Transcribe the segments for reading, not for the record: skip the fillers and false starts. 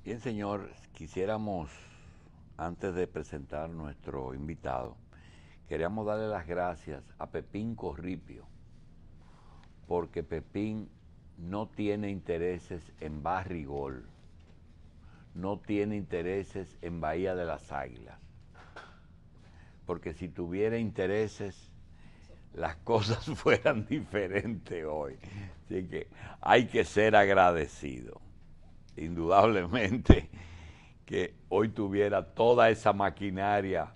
Bien, señor, quisiéramos, antes de presentar nuestro invitado, queríamos darle las gracias a Pepín Corripio, porque Pepín no tiene intereses en Barrigol, no tiene intereses en Bahía de las Águilas, porque si tuviera intereses, las cosas fueran diferentes hoy. Así que hay que ser agradecido. Indudablemente que hoy tuviera toda esa maquinaria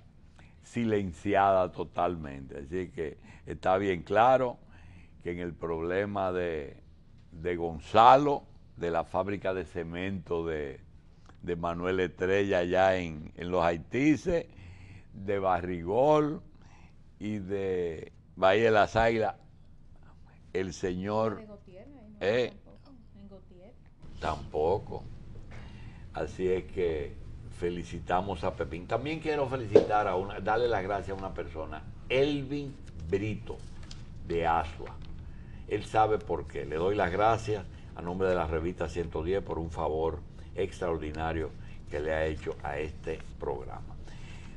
silenciada totalmente. Así que está bien claro que en el problema de Gonzalo, de la fábrica de cemento de Manuel Estrella allá en los Haitises, de Barrigol y de Bahía de las Águilas, el señor... Tampoco. Así es que felicitamos a Pepín. También quiero felicitar darle las gracias a una persona, Elvin Brito, de Asua. Él sabe por qué. Le doy las gracias a nombre de la revista 110 por un favor extraordinario que le ha hecho a este programa.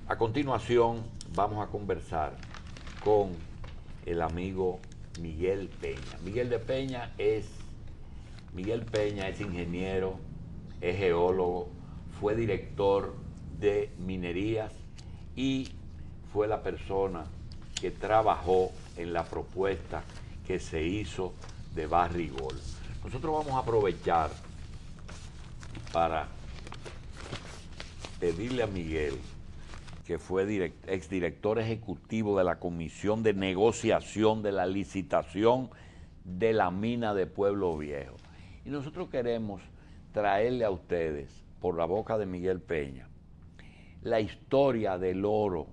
A continuación vamos a conversar con el amigo Miguel Peña. Miguel Peña es ingeniero, es geólogo, fue director de minerías y fue la persona que trabajó en la propuesta que se hizo de Barrigol. Nosotros vamos a aprovechar para pedirle a Miguel, que fue exdirector ejecutivo de la Comisión de Negociación de la Licitación de la Mina de Pueblo Viejo. Y nosotros queremos traerle a ustedes, por la boca de Miguel Peña, la historia del oro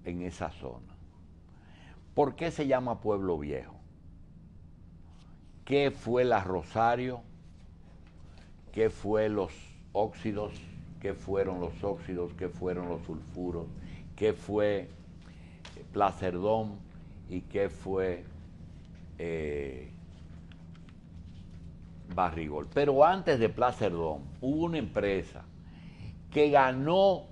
en esa zona. ¿Por qué se llama Pueblo Viejo? ¿Qué fue la Rosario? ¿Qué fue los óxidos? ¿Qué fueron los óxidos? ¿Qué fueron los sulfuros? ¿Qué fue Placerdón? ¿Y qué fue Barrigol? Pero antes de Placerdón hubo una empresa que ganó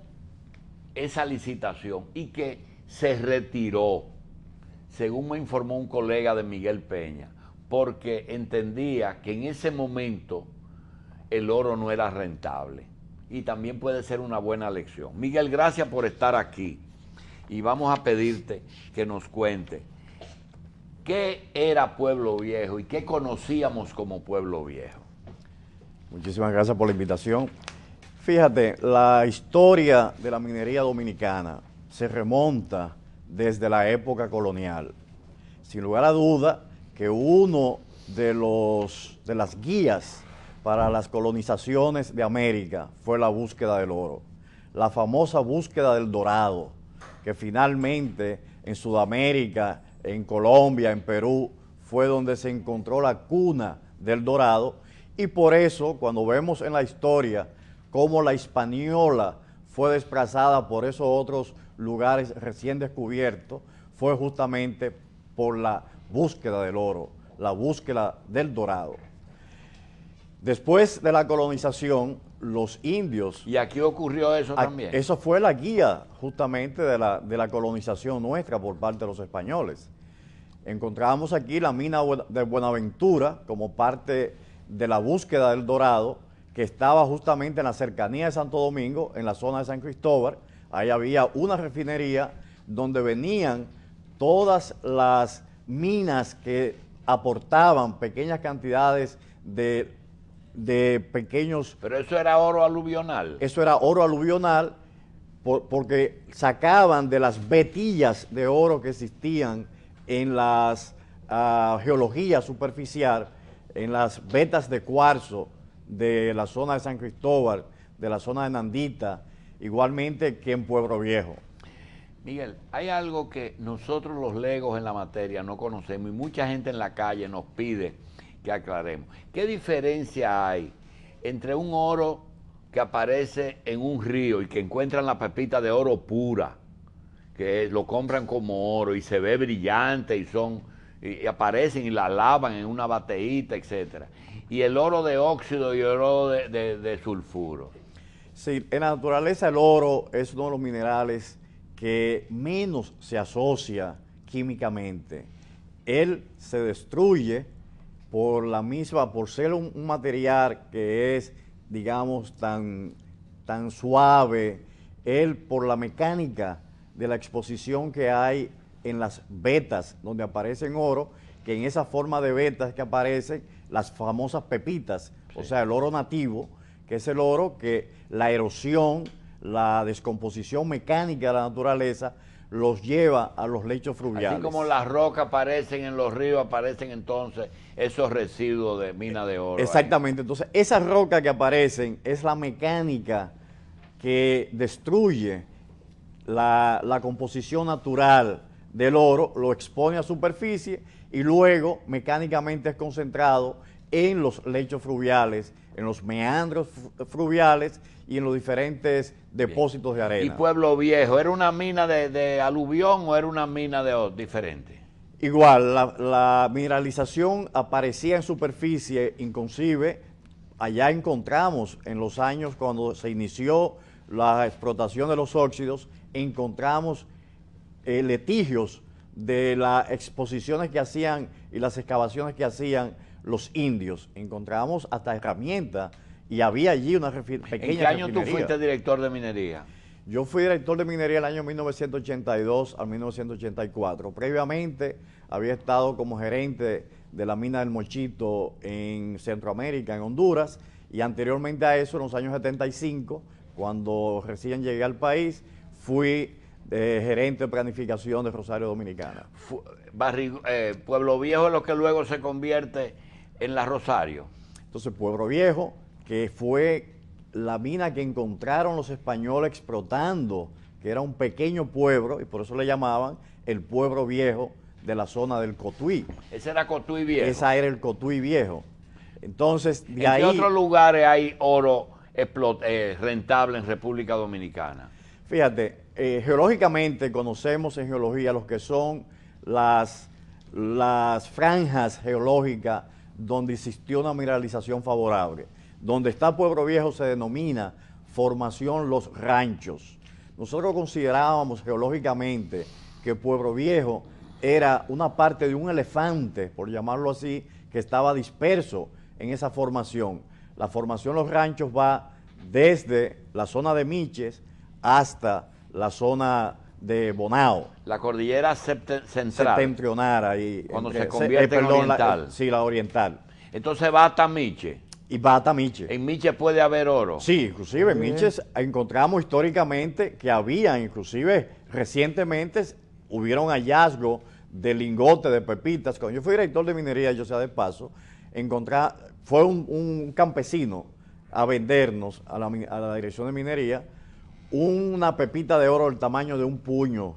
esa licitación y que se retiró, según me informó un colega de Miguel Peña, porque entendía que en ese momento el oro no era rentable. Y también puede ser una buena lección. Miguel, gracias por estar aquí. Y vamos a pedirte que nos cuente qué era Pueblo Viejo y qué conocíamos como Pueblo Viejo. Muchísimas gracias por la invitación. Fíjate, la historia de la minería dominicana se remonta desde la época colonial. Sin lugar a duda que uno de las guías para las colonizaciones de América fue la búsqueda del oro. La famosa búsqueda del dorado, que finalmente en Sudamérica, en Colombia, en Perú, fue donde se encontró la cuna del dorado. Y por eso, cuando vemos en la historia cómo la Hispaniola fue desplazada por esos otros lugares recién descubiertos, fue justamente por la búsqueda del oro, la búsqueda del dorado. Después de la colonización, los indios... ¿Y aquí ocurrió eso también? Eso fue la guía justamente de la colonización nuestra por parte de los españoles. Encontramos aquí la mina de Buenaventura como parte de la búsqueda del dorado, que estaba justamente en la cercanía de Santo Domingo, en la zona de San Cristóbal. Ahí había una refinería donde venían todas las minas que aportaban pequeñas cantidades de pequeños... Pero eso era oro aluvional. Eso era oro aluvional porque sacaban de las vetillas de oro que existían en las geología superficial, en las vetas de cuarzo de la zona de San Cristóbal, de la zona de Nandita, igualmente que en Pueblo Viejo. Miguel, hay algo que nosotros los legos en la materia no conocemos y mucha gente en la calle nos pide que aclaremos. ¿Qué diferencia hay entre un oro que aparece en un río y que encuentran la pepita de oro pura, que lo compran como oro y se ve brillante y aparecen y la lavan en una bateíta, etcétera, y el oro de óxido y el oro de sulfuro? Sí, en la naturaleza el oro es uno de los minerales que menos se asocia químicamente. Él se destruye por ser un material que es, digamos, tan suave, él por la mecánica de la exposición que hay en las vetas donde aparecen oro, que en esa forma de vetas que aparecen las famosas pepitas, sí. O sea, el oro nativo, que es el oro que la erosión, la descomposición mecánica de la naturaleza los lleva a los lechos fluviales. Así como las rocas aparecen en los ríos, aparecen entonces esos residuos de mina de oro. Exactamente, ahí. Entonces esas rocas que aparecen es la mecánica que destruye la composición natural del oro, lo expone a superficie y luego mecánicamente es concentrado en los lechos fluviales, en los meandros fluviales y en los diferentes depósitos de arena. ¿Y Pueblo Viejo, era una mina de aluvión o era una mina de oro diferente? Igual, la mineralización aparecía en superficie, inclusive allá encontramos en los años cuando se inició la explotación de los óxidos, encontramos letigios de las exposiciones que hacían y las excavaciones que hacían los indios. Encontramos hasta herramientas y había allí una pequeña refinería. ¿En qué año tú fuiste director de minería? Yo fui director de minería el año 1982 al 1984. Previamente había estado como gerente de la mina del Mochito en Centroamérica, en Honduras, y anteriormente a eso, en los años 75, cuando recién llegué al país, fui gerente de planificación de Rosario Dominicana. Pueblo Viejo es lo que luego se convierte en la Rosario. Entonces, Pueblo Viejo, que fue la mina que encontraron los españoles explotando, que era un pequeño pueblo, y por eso le llamaban el Pueblo Viejo de la zona del Cotuí. Ese era Cotuí Viejo. Esa era el Cotuí Viejo. Entonces, de ahí... ¿En qué otros lugares hay oro rentable en República Dominicana? Fíjate, geológicamente conocemos en geología lo que son las franjas geológicas donde existió una mineralización favorable. Donde está Pueblo Viejo se denomina formación Los Ranchos. Nosotros considerábamos geológicamente que Pueblo Viejo era una parte de un elefante, por llamarlo así, que estaba disperso en esa formación. La formación Los Ranchos va desde la zona de Miches hasta la zona de Bonao. La cordillera central. Septentrional ahí. Cuando se convierte en oriental. Sí, la oriental. Entonces va hasta Miche. Y va hasta Miche. ¿En Miche puede haber oro? Sí, inclusive en Miche encontramos históricamente que había, inclusive recientemente hubieron hallazgos de lingotes de pepitas. Cuando yo fui director de minería, yo sea de paso, fue un campesino a vendernos a la dirección de minería una pepita de oro del tamaño de un puño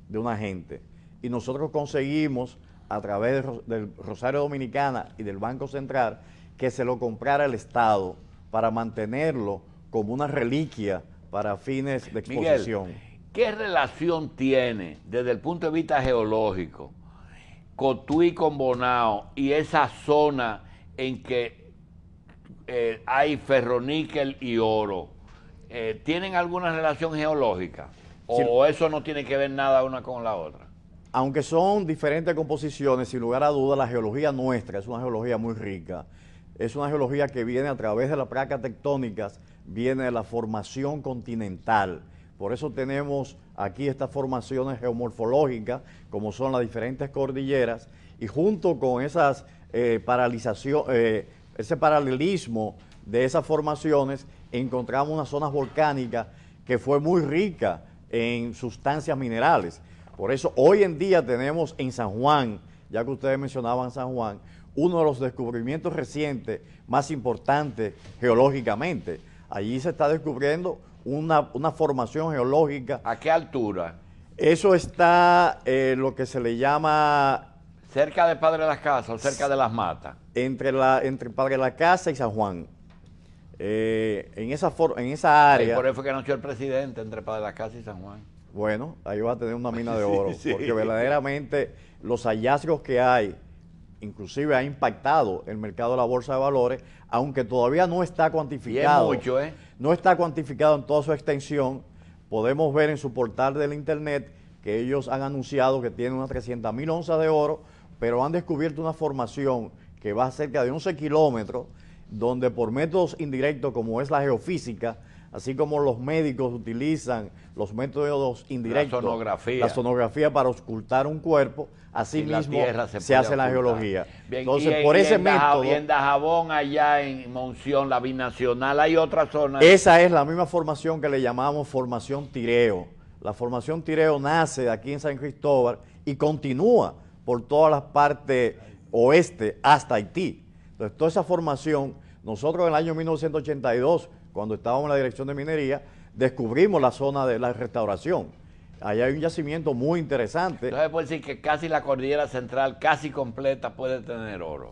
de una gente. Y nosotros conseguimos, a través del Rosario Dominicana y del Banco Central, que se lo comprara el Estado para mantenerlo como una reliquia para fines de exposición. Miguel, ¿qué relación tiene desde el punto de vista geológico Cotuí con Bonao y esa zona en que hay ferroníquel y oro? ¿Tienen alguna relación geológica? ¿O eso no tiene que ver nada una con la otra? Aunque son diferentes composiciones, sin lugar a dudas, la geología nuestra es una geología muy rica. Es una geología que viene a través de las placas tectónicas, viene de la formación continental. Por eso tenemos aquí estas formaciones geomorfológicas, como son las diferentes cordilleras, y junto con esas ese paralelismo de esas formaciones, encontramos unas zonas volcánicas que fue muy rica en sustancias minerales. Por eso hoy en día tenemos en San Juan, ya que ustedes mencionaban San Juan, uno de los descubrimientos recientes más importantes geológicamente. Allí se está descubriendo una formación geológica. ¿A qué altura? Eso está lo que se le llama... ¿Cerca de Padre de las Casas o cerca de las Matas? Entre Padre de la Casa y San Juan. En esa área... Y por eso fue que nació el presidente, entre Padre de la Casa y San Juan. Bueno, ahí va a tener una mina de oro, sí. Porque verdaderamente los hallazgos que hay, inclusive ha impactado el mercado de la bolsa de valores, aunque todavía no está cuantificado. Y es mucho, ¿eh? No está cuantificado en toda su extensión. Podemos ver en su portal del internet que ellos han anunciado que tienen unas 300.000 onzas de oro, pero han descubierto una formación que va a cerca de 11 kilómetros, donde por métodos indirectos como es la geofísica, así como los médicos utilizan los métodos indirectos, la sonografía para ocultar un cuerpo, así mismo se hace la geología. Bien, entonces, por ese método... Y en Dajabón, allá en Monción, la binacional, hay otra zona. Esa es la misma formación que le llamamos formación Tireo. La formación Tireo nace aquí en San Cristóbal y continúa por todas las partes oeste hasta Haití. Entonces, toda esa formación, nosotros en el año 1982, cuando estábamos en la Dirección de Minería, descubrimos la zona de la Restauración. Allá hay un yacimiento muy interesante. Entonces puede decir que casi la cordillera central, casi completa, puede tener oro.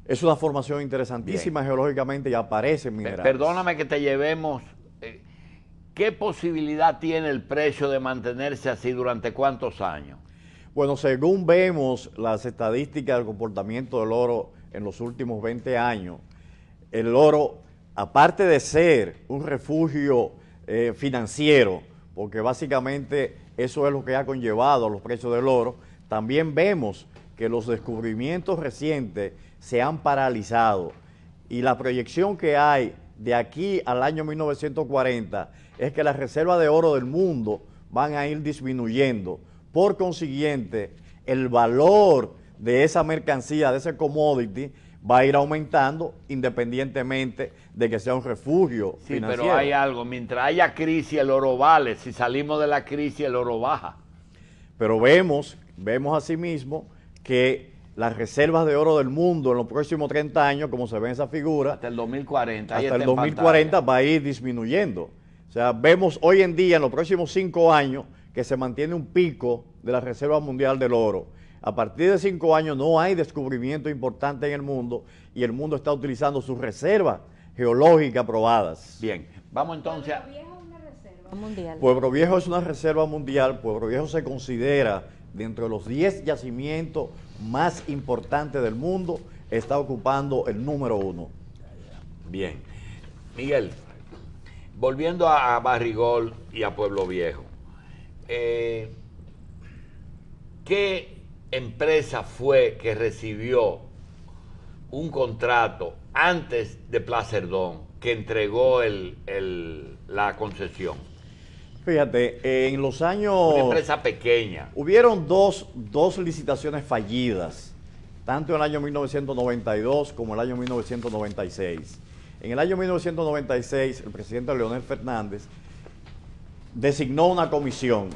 Es una formación interesantísima geológicamente y aparecen minerales. Perdóname que te llevemos. ¿Qué posibilidad tiene el precio de mantenerse así durante cuántos años? Bueno, según vemos las estadísticas del comportamiento del oro en los últimos 20 años, el oro, aparte de ser un refugio financiero, porque básicamente eso es lo que ha conllevado los precios del oro, también vemos que los descubrimientos recientes se han paralizado y la proyección que hay de aquí al año 1940 es que las reservas de oro del mundo van a ir disminuyendo. Por consiguiente, el valor de esa mercancía, de ese commodity, va a ir aumentando independientemente de que sea un refugio financiero. Pero hay algo, mientras haya crisis el oro vale, si salimos de la crisis el oro baja. Pero vemos asimismo que las reservas de oro del mundo en los próximos 30 años, como se ve en esa figura, hasta el 2040, hasta el 2040 va a ir disminuyendo. O sea, vemos hoy en día, en los próximos 5 años, que se mantiene un pico de la Reserva Mundial del Oro. A partir de 5 años no hay descubrimiento importante en el mundo y el mundo está utilizando sus reservas geológicas probadas. Bien, vamos entonces a... Pueblo Viejo es una reserva mundial. Pueblo Viejo es una reserva mundial. Pueblo Viejo se considera dentro de los 10 yacimientos más importantes del mundo, está ocupando el número 1. Bien. Miguel, volviendo a Barrigol y a Pueblo Viejo, ¿qué empresa fue que recibió un contrato antes de Placerdón que entregó la concesión? Fíjate, en los años... Una empresa pequeña. Hubieron dos licitaciones fallidas, tanto en el año 1992 como en el año 1996. En el año 1996, el presidente Leonel Fernández designó una comisión.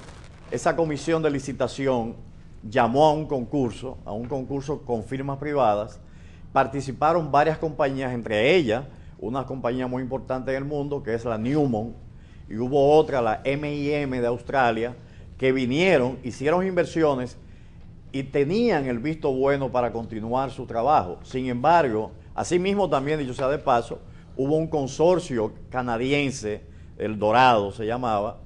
Esa comisión de licitación llamó a un concurso con firmas privadas. Participaron varias compañías, entre ellas una compañía muy importante en el mundo, que es la Newmont, y hubo otra, la MIM de Australia, que vinieron, hicieron inversiones y tenían el visto bueno para continuar su trabajo. Sin embargo, asimismo también, dicho sea de paso, hubo un consorcio canadiense, el Dorado se llamaba,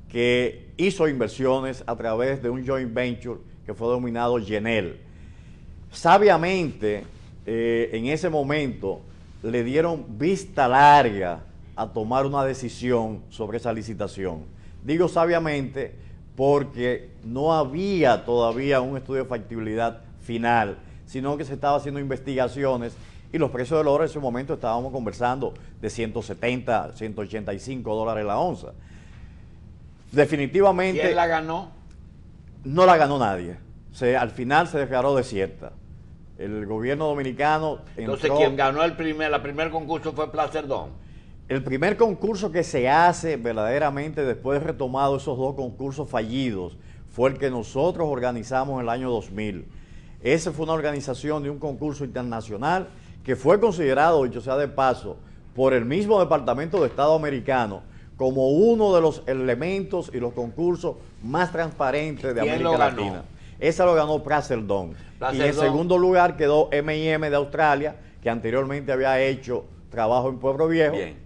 que hizo inversiones a través de un joint venture que fue denominado Genel. Sabiamente, en ese momento, le dieron vista larga a tomar una decisión sobre esa licitación. Digo sabiamente porque no había todavía un estudio de factibilidad final, sino que se estaba haciendo investigaciones y los precios del oro en ese momento estábamos conversando de 170, 185 dólares la onza. Definitivamente... ¿Quién la ganó? No la ganó nadie. Al final se declaró desierta. El gobierno dominicano entró... Entonces, quien ganó el primer concurso fue Placerdón. El primer concurso que se hace verdaderamente después de retomado esos dos concursos fallidos fue el que nosotros organizamos en el año 2000. Esa fue una organización de un concurso internacional que fue considerado, dicho sea de paso, por el mismo Departamento de Estado americano como uno de los elementos y los concursos más transparentes de América Latina. Esa lo ganó Placerdón. Y en segundo lugar quedó MIM de Australia, que anteriormente había hecho trabajo en Pueblo Viejo. Bien.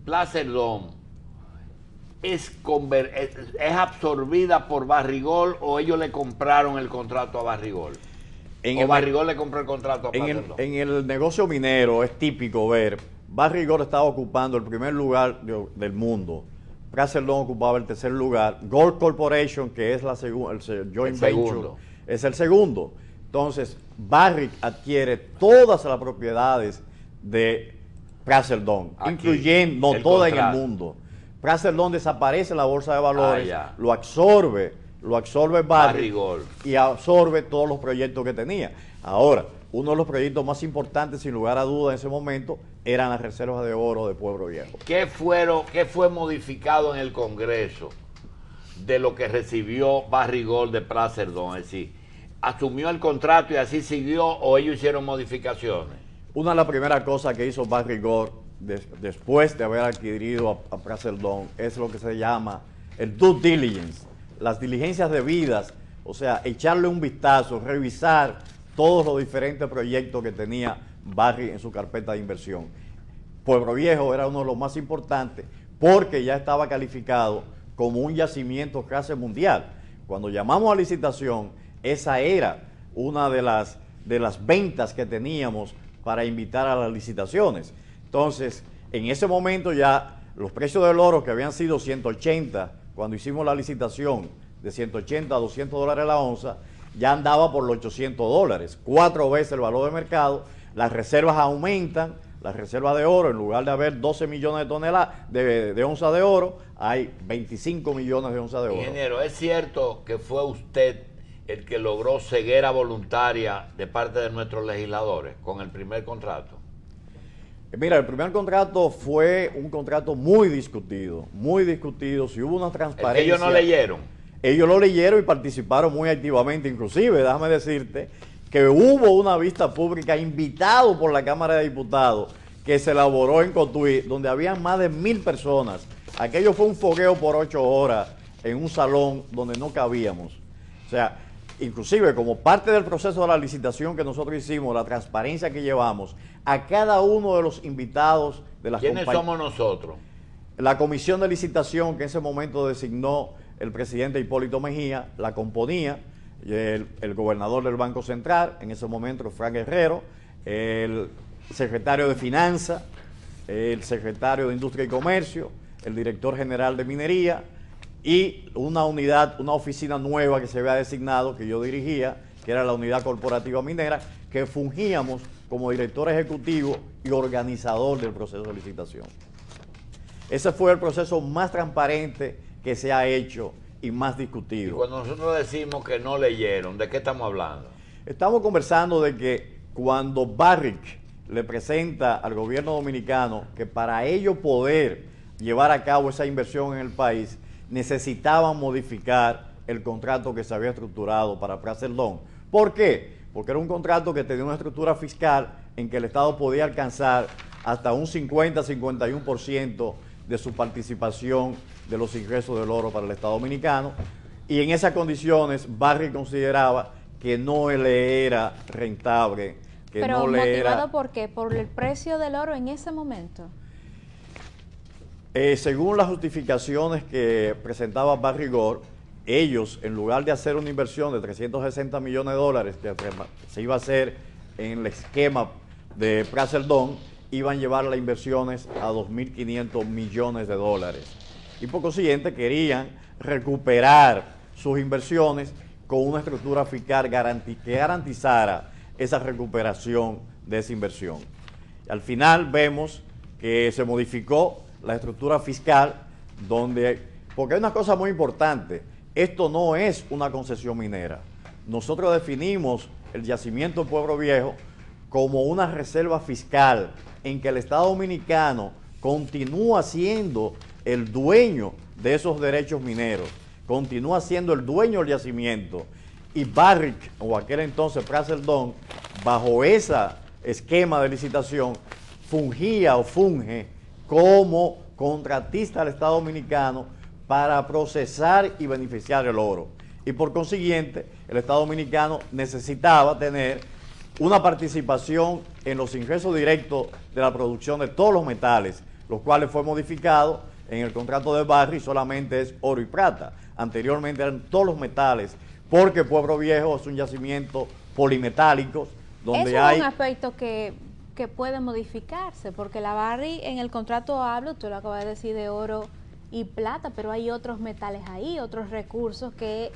Placerdón es absorbida por Barrigol o ellos le compraron el contrato a Barrigol. Barrigol le compró el contrato a Placerdón. En el negocio minero es típico ver Barrick estaba ocupando el primer lugar del mundo. Prazer Dome ocupaba el tercer lugar. Gold Corporation, que es el joint venture, es el segundo. Entonces, Barrick adquiere todas las propiedades de Prazer Dome, incluyendo, no todas en el mundo. Prazer Dome desaparece en la bolsa de valores, lo absorbe Barrick y absorbe todos los proyectos que tenía. Ahora, uno de los proyectos más importantes, sin lugar a dudas, en ese momento, eran las reservas de oro de Pueblo Viejo. ¿Qué fue modificado en el Congreso de lo que recibió Barrick Gold de Prazer Dome? Es decir, ¿asumió el contrato y así siguió o ellos hicieron modificaciones? Una de las primeras cosas que hizo Barrick Gold después de haber adquirido a Prazer Dome es lo que se llama el due diligence, las diligencias debidas, o sea, echarle un vistazo, revisar todos los diferentes proyectos que tenía Barrick en su carpeta de inversión. Pueblo Viejo era uno de los más importantes porque ya estaba calificado como un yacimiento clase mundial. Cuando llamamos a licitación, esa era una de las ventas que teníamos para invitar a las licitaciones. Entonces, en ese momento ya los precios del oro, que habían sido 180 cuando hicimos la licitación, de 180 a 200 dólares la onza, ya andaba por los 800 dólares, 4 veces el valor de mercado. Las reservas aumentan, las reservas de oro, en lugar de haber 12 millones de toneladas de onzas de oro, hay 25 millones de onzas de oro. Ingeniero, ¿es cierto que fue usted el que logró ceguera voluntaria de parte de nuestros legisladores con el primer contrato? Mira, el primer contrato fue un contrato muy discutido, si hubo una transparencia. ¿Ellos no leyeron? Ellos lo leyeron y participaron muy activamente, inclusive, déjame decirte, que hubo una vista pública invitado por la Cámara de Diputados que se elaboró en Cotuí, donde habían más de 1000 personas. Aquello fue un fogueo por 8 horas en un salón donde no cabíamos. O sea, inclusive como parte del proceso de la licitación que nosotros hicimos, la transparencia que llevamos, a cada uno de los invitados de las compañías. ¿Quiénes somos nosotros? La comisión de licitación que en ese momento designó el presidente Hipólito Mejía, la componía el gobernador del Banco Central, en ese momento Frank Herrero, el secretario de Finanzas, el secretario de Industria y Comercio, el director general de Minería y una oficina nueva que se había designado, que yo dirigía, que era la Unidad Corporativa Minera, que fungíamos como director ejecutivo y organizador del proceso de licitación. Ese fue el proceso más transparente que se ha hecho y más discutido. Y cuando nosotros decimos que no leyeron, ¿de qué estamos hablando? Estamos conversando de que cuando Barrick le presenta al gobierno dominicano que para ello poder llevar a cabo esa inversión en el país, necesitaban modificar el contrato que se había estructurado para Prazer Dome. ¿Por qué? Porque era un contrato que tenía una estructura fiscal en que el Estado podía alcanzar hasta un 50-51% de su participación de los ingresos del oro para el Estado dominicano, y en esas condiciones Barrick consideraba que no le era rentable, que pero no le era... ¿motivado por qué? ¿Por el precio del oro en ese momento? Según las justificaciones que presentaba Barrick Gold, ellos, en lugar de hacer una inversión de 360 millones de dólares que se iba a hacer en el esquema de Prazer Dome, iban a llevar las inversiones a 2.500 millones de dólares. Y por consiguiente querían recuperar sus inversiones con una estructura fiscal que garantizara esa recuperación de esa inversión. Al final vemos que se modificó la estructura fiscal, porque hay una cosa muy importante: esto no es una concesión minera. Nosotros definimos el yacimiento de Pueblo Viejo como una reserva fiscal en que el Estado dominicano continúa siendo el dueño de esos derechos mineros, continúa siendo el dueño del yacimiento, y Barrick, o aquel entonces Prazer Dome, bajo ese esquema de licitación, fungía o funge como contratista del Estado dominicano para procesar y beneficiar el oro. Y por consiguiente, el Estado dominicano necesitaba tener una participación en los ingresos directos de la producción de todos los metales, los cuales fue modificado en el contrato de Barrick, solamente es oro y plata. Anteriormente eran todos los metales, porque Pueblo Viejo es un yacimiento polimetálico, donde eso hay... es un aspecto que que puede modificarse, porque la Barrick en el contrato habla, usted lo acaba de decir, de oro y plata, pero hay otros metales ahí, otros recursos que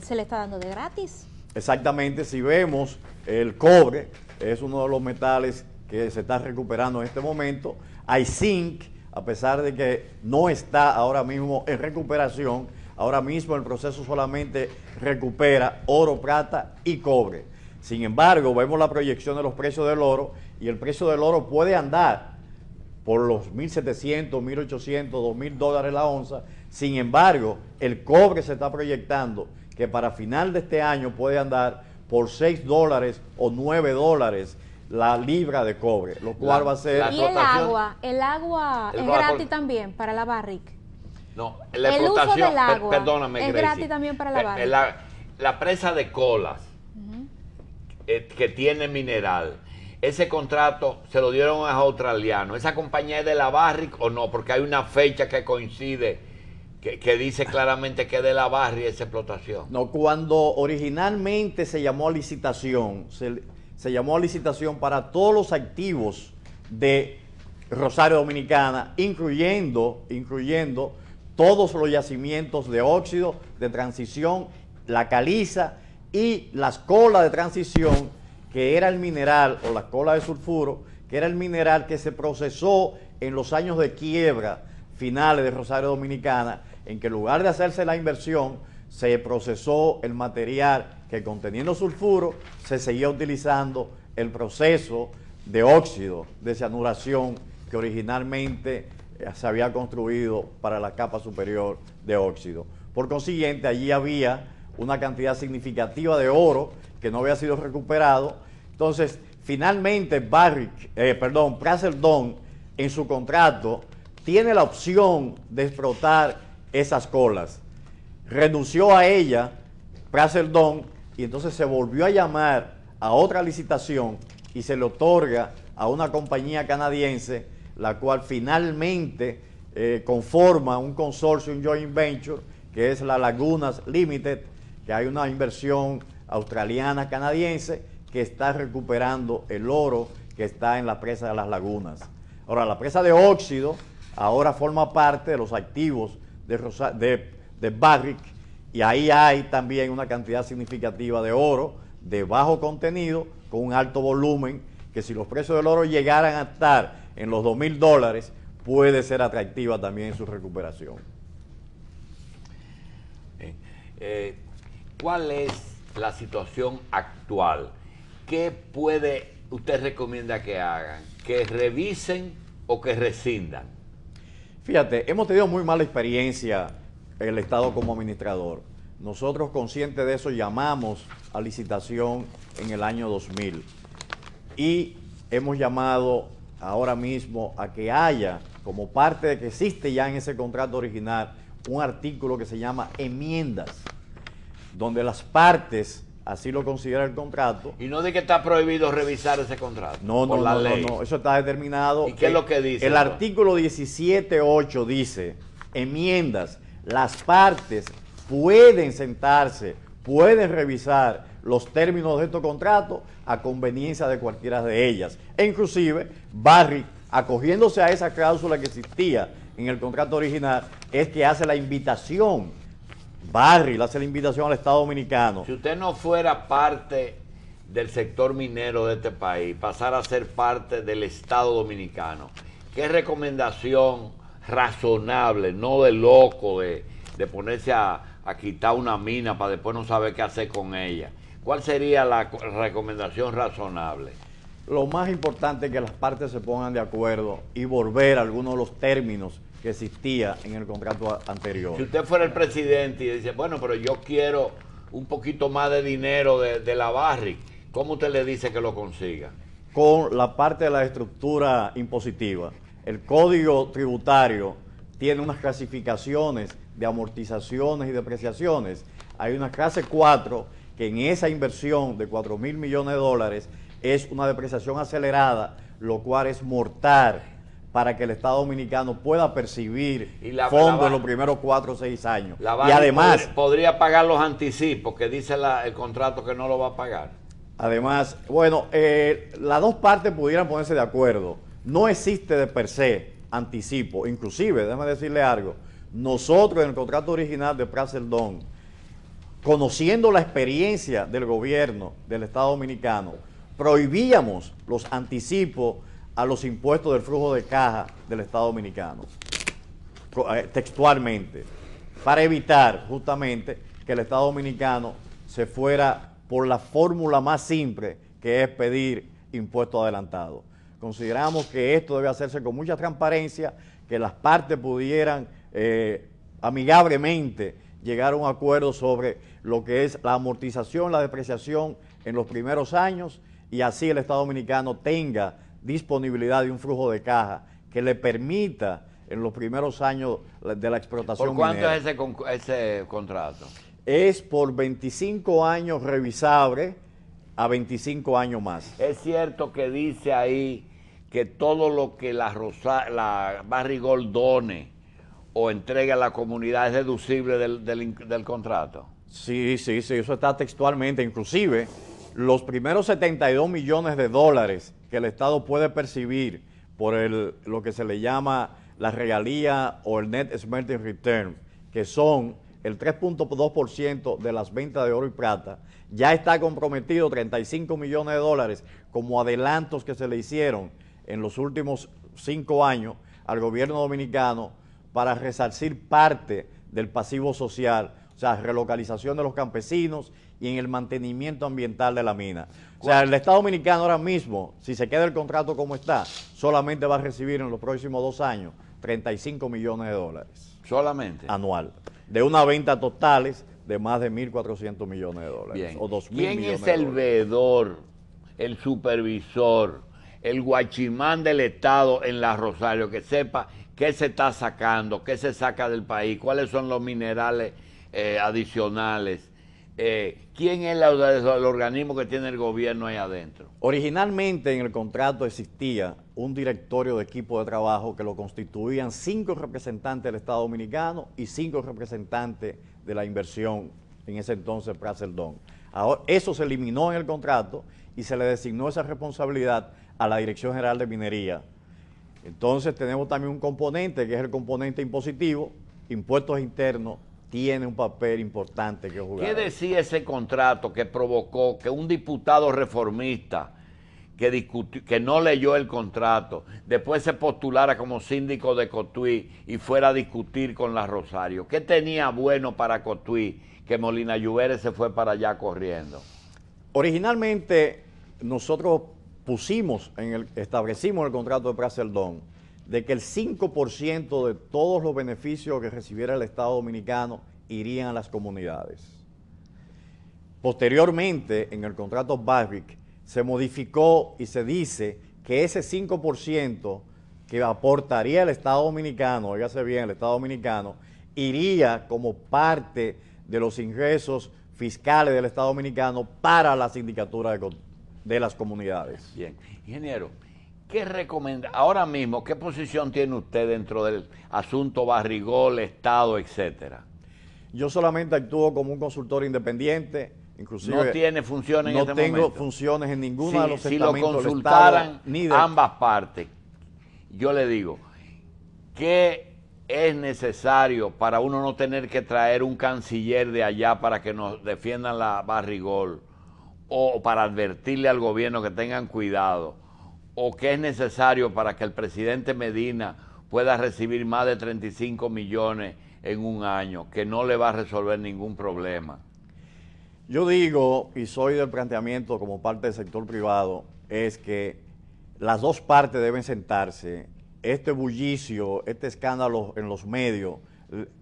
se le está dando de gratis. Exactamente, si vemos el cobre, es uno de los metales que se está recuperando en este momento. Hay zinc, a pesar de que no está ahora mismo en recuperación, ahora mismo el proceso solamente recupera oro, plata y cobre. Sin embargo, vemos la proyección de los precios del oro y el precio del oro puede andar por los 1.700, 1.800, 2.000 dólares la onza. Sin embargo, el cobre se está proyectando que para final de este año puede andar por 6 dólares o 9 dólares la libra de cobre, lo cual va a ser... Y el agua es gratis también para la Barrick. No, la el uso explotación, del agua perdóname, es Gracie, gratis también para la Barrick. La presa de Colas, que tiene mineral, ese contrato se lo dieron a los australianos. ¿Esa compañía es de la Barrick o no? Porque hay una fecha que coincide que dice claramente que es de la Barrick esa explotación. No, cuando originalmente se llamó a licitación, se llamó a licitación para todos los activos de Rosario Dominicana, incluyendo todos los yacimientos de óxido, de transición, la caliza y las colas de transición, que era el mineral, o la cola de sulfuro, que era el mineral que se procesó en los años de quiebra finales de Rosario Dominicana, en que en lugar de hacerse la inversión, se procesó el material que conteniendo sulfuro, se seguía utilizando el proceso de óxido, de cianuración, que originalmente se había construido para la capa superior de óxido. Por consiguiente, allí había una cantidad significativa de oro que no había sido recuperado. Entonces, finalmente Prazer Dome en su contrato tiene la opción de explotar esas colas. Renunció a ella Prazer Dome y entonces se volvió a llamar a otra licitación y se le otorga a una compañía canadiense, la cual finalmente conforma un consorcio, un joint venture, que es la Lagunas Limited, que hay una inversión australiana canadiense que está recuperando el oro que está en la presa de las Lagunas. Ahora, la presa de óxido ahora forma parte de los activos de Barrick, y ahí hay también una cantidad significativa de oro de bajo contenido con un alto volumen, que si los precios del oro llegaran a estar en los 2.000 dólares, puede ser atractiva también su recuperación. ¿Cuál es la situación actual? ¿Qué usted recomienda que hagan? ¿Que revisen o que rescindan? Fíjate, hemos tenido muy mala experiencia el Estado como administrador. Nosotros, conscientes de eso, llamamos a licitación en el año 2000 y hemos llamado ahora mismo a que haya, como parte de que existe ya en ese contrato original, un artículo que se llama enmiendas, donde las partes, así lo considera el contrato. Y no de que está prohibido revisar ese contrato. No, eso está determinado. ¿Y qué es lo que dice? El artículo 17.8 dice, enmiendas, las partes pueden sentarse, pueden revisar los términos de estos contratos a conveniencia de cualquiera de ellas. E inclusive, Barrick, acogiéndose a esa cláusula que existía en el contrato original, es que hace la invitación. Barrick hace la invitación al Estado Dominicano. Si usted no fuera parte del sector minero de este país, pasar a ser parte del Estado Dominicano, ¿qué recomendación razonable, no de loco, de ponerse a quitar una mina para después no saber qué hacer con ella? ¿Cuál sería la recomendación razonable? Lo más importante es que las partes se pongan de acuerdo y volver a algunos de los términos que existía en el contrato anterior. Si usted fuera el presidente y dice, bueno, pero yo quiero un poquito más de dinero de la Barrick, ¿cómo usted le dice que lo consiga? Con la parte de la estructura impositiva. El Código Tributario tiene unas clasificaciones de amortizaciones y depreciaciones. Hay una clase 4 que en esa inversión de 4.000 millones de dólares es una depreciación acelerada, lo cual es mortal para que el Estado Dominicano pueda percibir fondos en los primeros 4 o 6 años. Y además podría pagar los anticipos, que dice el contrato que no lo va a pagar. Además, bueno, las dos partes pudieran ponerse de acuerdo. No existe de per se anticipo. Inclusive, déjame decirle algo, nosotros en el contrato original de Praseldón, conociendo la experiencia del gobierno del Estado Dominicano, prohibíamos los anticipos a los impuestos del flujo de caja del Estado Dominicano, textualmente, para evitar justamente que el Estado Dominicano se fuera por la fórmula más simple, que es pedir impuestos adelantados. Consideramos que esto debe hacerse con mucha transparencia, que las partes pudieran amigablemente llegar a un acuerdo sobre lo que es la amortización, la depreciación en los primeros años, y así el Estado Dominicano tenga disponibilidad de un flujo de caja que le permita en los primeros años de la explotación minera. ¿Por cuánto es ese contrato? Es por 25 años revisable a 25 años más. Es cierto que dice ahí que todo lo que la Barrigol done o entregue a la comunidad es deducible del contrato. Sí, eso está textualmente. Inclusive, los primeros 72 millones de dólares que el Estado puede percibir por lo que se le llama la regalía o el Net Smelting Return, que son el 3.2% de las ventas de oro y plata, ya está comprometido 35 millones de dólares como adelantos que se le hicieron en los últimos 5 años al gobierno dominicano para resarcir parte del pasivo social, o sea, relocalización de los campesinos y en el mantenimiento ambiental de la mina. O sea, el Estado Dominicano ahora mismo, si se queda el contrato como está, solamente va a recibir en los próximos 2 años 35 millones de dólares. ¿Solamente? Anual. De una venta totales de más de 1.400 millones de dólares. Bien. O 2.000 ¿Quién millones es el de dólares. veedor, el supervisor, el guachimán del Estado en la Rosario, que sepa qué se está sacando, qué se saca del país, cuáles son los minerales adicionales? ¿Quién es el organismo que tiene el gobierno ahí adentro? Originalmente en el contrato existía un directorio de equipo de trabajo que lo constituían 5 representantes del Estado Dominicano y 5 representantes de la inversión, en ese entonces Praseldón. Ahora, eso se eliminó en el contrato y se le designó esa responsabilidad a la Dirección General de Minería. Entonces tenemos también un componente que es el componente impositivo, impuestos internos, tiene un papel importante que jugar. ¿Qué decía ese contrato que provocó que un diputado reformista que no leyó el contrato, después se postulara como síndico de Cotuí y fuera a discutir con la Rosario? ¿Qué tenía bueno para Cotuí que Molina Lluveres se fue para allá corriendo? Originalmente nosotros establecimos en el contrato de Praseldón de que el 5% de todos los beneficios que recibiera el Estado Dominicano irían a las comunidades. Posteriormente, en el contrato Barrick, se modificó y se dice que ese 5% que aportaría el Estado Dominicano, oígase bien, el Estado Dominicano, iría como parte de los ingresos fiscales del Estado Dominicano para la sindicatura de las comunidades. Bien, ingeniero, ¿qué recomienda ahora mismo? ¿Qué posición tiene usted dentro del asunto Barrigol, Estado, etcétera? Yo solamente actúo como un consultor independiente, inclusive no tiene funciones en este momento. No tengo funciones en ninguno de los estamentos del Estado. Si lo consultaran ambas partes, yo le digo, ¿qué es necesario para uno no tener que traer un canciller de allá para que nos defiendan la Barrigol, o para advertirle al gobierno que tengan cuidado, o qué es necesario para que el presidente Medina pueda recibir más de 35 millones en un año, que no le va a resolver ningún problema? Yo digo, y soy del planteamiento como parte del sector privado, es que las dos partes deben sentarse. Este bullicio, este escándalo en los medios,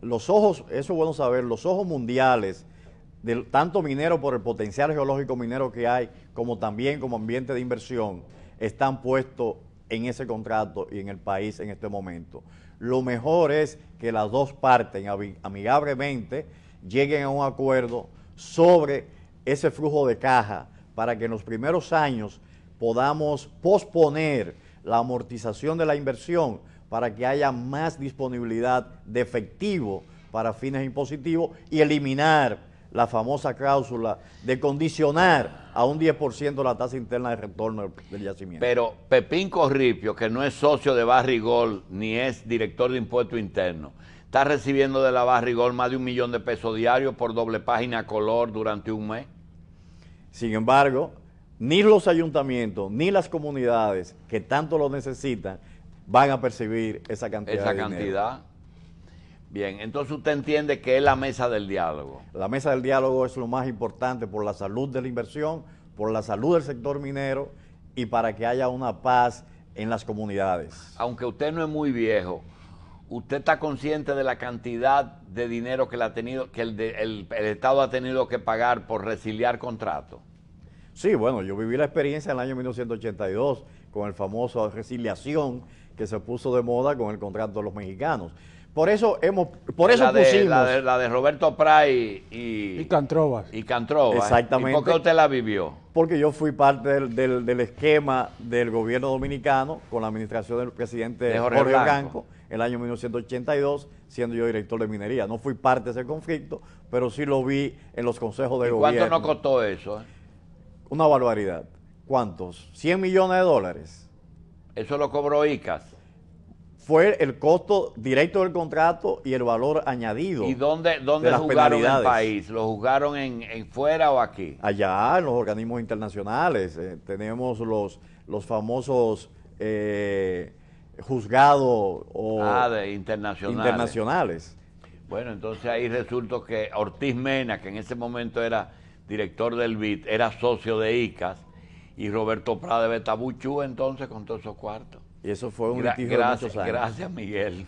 los ojos, eso es bueno saber, los ojos mundiales, tanto minero por el potencial geológico minero que hay, como también como ambiente de inversión, están puestos en ese contrato y en el país en este momento. Lo mejor es que las dos partes amigablemente lleguen a un acuerdo sobre ese flujo de caja para que en los primeros años podamos posponer la amortización de la inversión para que haya más disponibilidad de efectivo para fines impositivos y eliminar la famosa cláusula de condicionar a un 10% la tasa interna de retorno del yacimiento. Pero Pepín Corripio, que no es socio de Barrigol ni es director de impuestos internos, está recibiendo de la Barrigol más de $1 millón de pesos diarios por doble página color durante un mes. Sin embargo, ni los ayuntamientos ni las comunidades que tanto lo necesitan van a percibir esa cantidad de dinero. Bien, entonces usted entiende que es la mesa del diálogo. La mesa del diálogo es lo más importante por la salud de la inversión, por la salud del sector minero y para que haya una paz en las comunidades. Aunque usted no es muy viejo, ¿usted está consciente de la cantidad de dinero que, el Estado ha tenido que pagar por resiliar contratos? Sí, bueno, yo viví la experiencia en el año 1982 con el famoso resiliación que se puso de moda con el contrato de los mexicanos. Por eso pusimos... La de Roberto Pray y Cantrovas. Y Cantrovas. Exactamente. ¿Y por qué usted la vivió? Porque yo fui parte del esquema del gobierno dominicano con la administración del presidente Jorge Blanco en el año 1982, siendo yo director de minería. No fui parte de ese conflicto, pero sí lo vi en los consejos de gobierno. ¿Cuánto nos costó eso? Una barbaridad. ¿Cuántos? $100 millones. Eso lo cobró ICAS. Fue el costo directo del contrato y el valor añadido. ¿Y dónde juzgaron el país? ¿Lo juzgaron en fuera o aquí? Allá, en los organismos internacionales. Tenemos los famosos juzgados internacionales. Bueno, entonces ahí resulta que Ortiz Mena, que en ese momento era director del BID, era socio de ICAS, y Roberto Prada de Betabuchú entonces con todos esos cuartos. Y eso fue un litigio de muchos años. Gracias, Miguel.